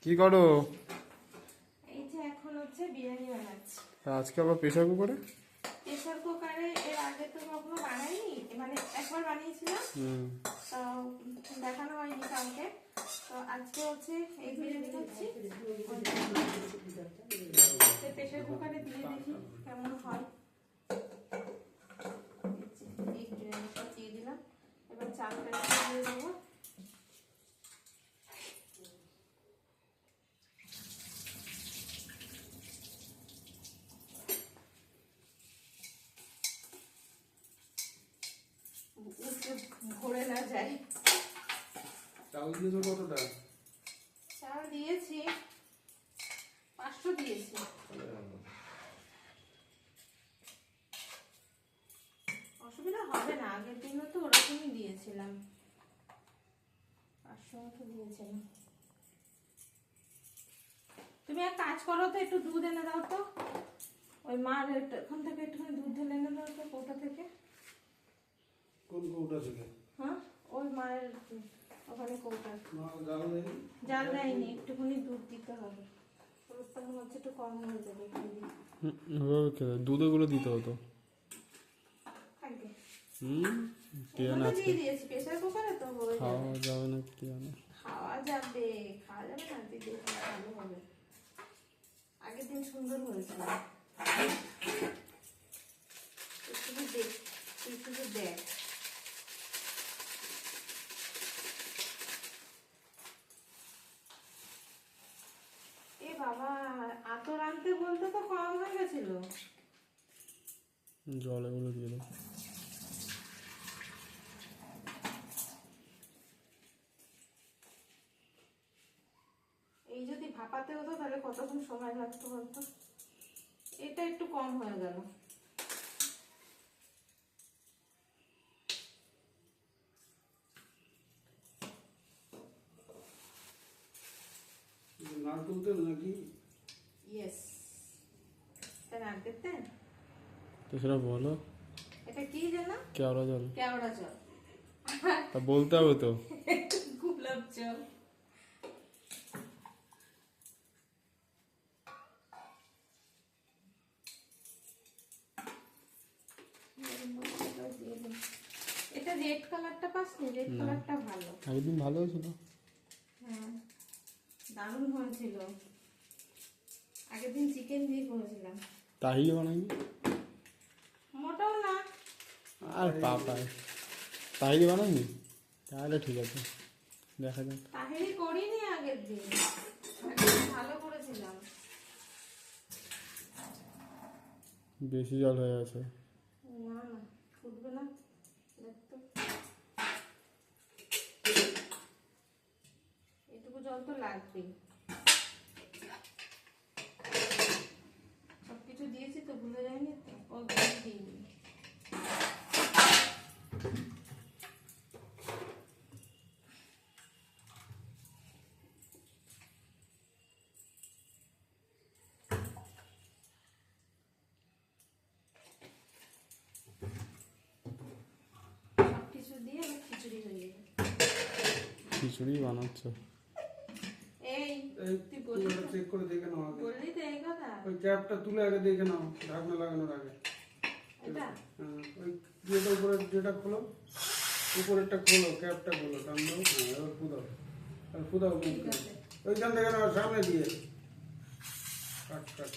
কি করো? এই যে এখন হচ্ছে বিরিয়ানি বানাচ্ছি। আজকে আবার প্রেসার কুকারে? প্রেসার কুকারে এর আগে তো কখনো বানাইনি, মানে একবার বানিয়েছিলাম, তো দেখানো হয়নি কাউকে। তো আজকে হচ্ছে এই বিরিয়ানি করছি, প্রেসার কুকারে দিয়ে দেখি কেমন হয়। এই বিরিয়ানিটা দিয়ে দিলাম, এবার চালটা দিয়ে দেবো। ভরে না যায়। চাল দিয়েছো কতটা? চাল দিয়েছি 500 দিয়েছি। অসুবিধা হবে না, আগের দিনও তো ওরকমই দিয়েছিলাম, 500 মতো দিয়েছিলাম। তুমি এক কাজ করো তো, একটু দুধ এনে দাও তো, ওই মার এখন থেকে একটুখানি দুধ ঢেলে এনে দাও তো কৌটা থেকে। কোন কৌটা থেকে? হ্যাঁ, ওই মায়ের ওখানে কৌটা। জাল দেয়নি, একটুখানি দুধ দিতে হবে, হলুদটা মনে হচ্ছে একটু কম হয়ে যাবে। দুধে গুলো দিতে হতো। থাকবে, কে জানে আজকে দিয়ে দিয়েছি প্রেসার কুকারে, তো হয়ে খাওয়া যাবে। যাবে না, কি জানে। খাওয়া যাবে, খাওয়া যাবে না, তুই দেখি ভালো হবে। আগের দিন সুন্দর হয়েছিল, শুধু দেখ, তুই শুধু দেখ। এ বাবা, আতর আনতে বলতে তো কম হয়ে গেছিল। জল এগুলো দিয়ে দাও। এই যদি ভাপাতে হতো তাহলে কতক্ষণ সময় লাগতো বলতো। এটা একটু কম হয়ে গেল। নারকেল তেল নাকি? ইয়েস, এটা নারকেল তেল। তো সেটা বলো। এটা কি জানো? কেওড়া জল। কেওড়া জল। তা বলতে হবে তো। গোলাপ জল। এটা রেড কালারটা পাসনি? রেড কালারটা ভালো। একদিন ভালো হয়েছিল। হ্যাঁ, দারুণ হয়েছিল। আগের দিন চিকেন দিয়ে করেছিলাম। তাহিরি বানাইনি? মোটাও না। আর পাপায় তাহিরি বানাইনি? তাহলে ঠিক আছে, দেখা যাক। তাহেরি করিনি আগের দিন, আগের দিন ভালো করেছিলাম। বেশি জল হয়ে গেছে। না না, ফুটবে না, দেখতো। এটুকু জল তো লাগবেই। সবকিছু দিয়েছি তো, ভুলে যায়নি তো, ও দিইনি। সবকিছু দিয়ে আমার খিচুড়ি হয়ে যাবে। খিচুড়ি বানাচ্ছো? এই তুই বললি তো, চেক করে দেখে নাও আগে। বললি তো এই কথা। ওই ক্যাপটা তুলে আগে দেখে নাও, ঢাকনা লাগানোর আগে। এটা ওই যেটা উপরে, যেটা খোলো, উপরেরটা খোলো, ক্যাপটা খোলো, টান দাও। হ্যাঁ, এবার ফুদাও, আর ফুদাও। ঠিক আছে। ওইখান থেকে না, সামনে দিয়ে কাট কাট।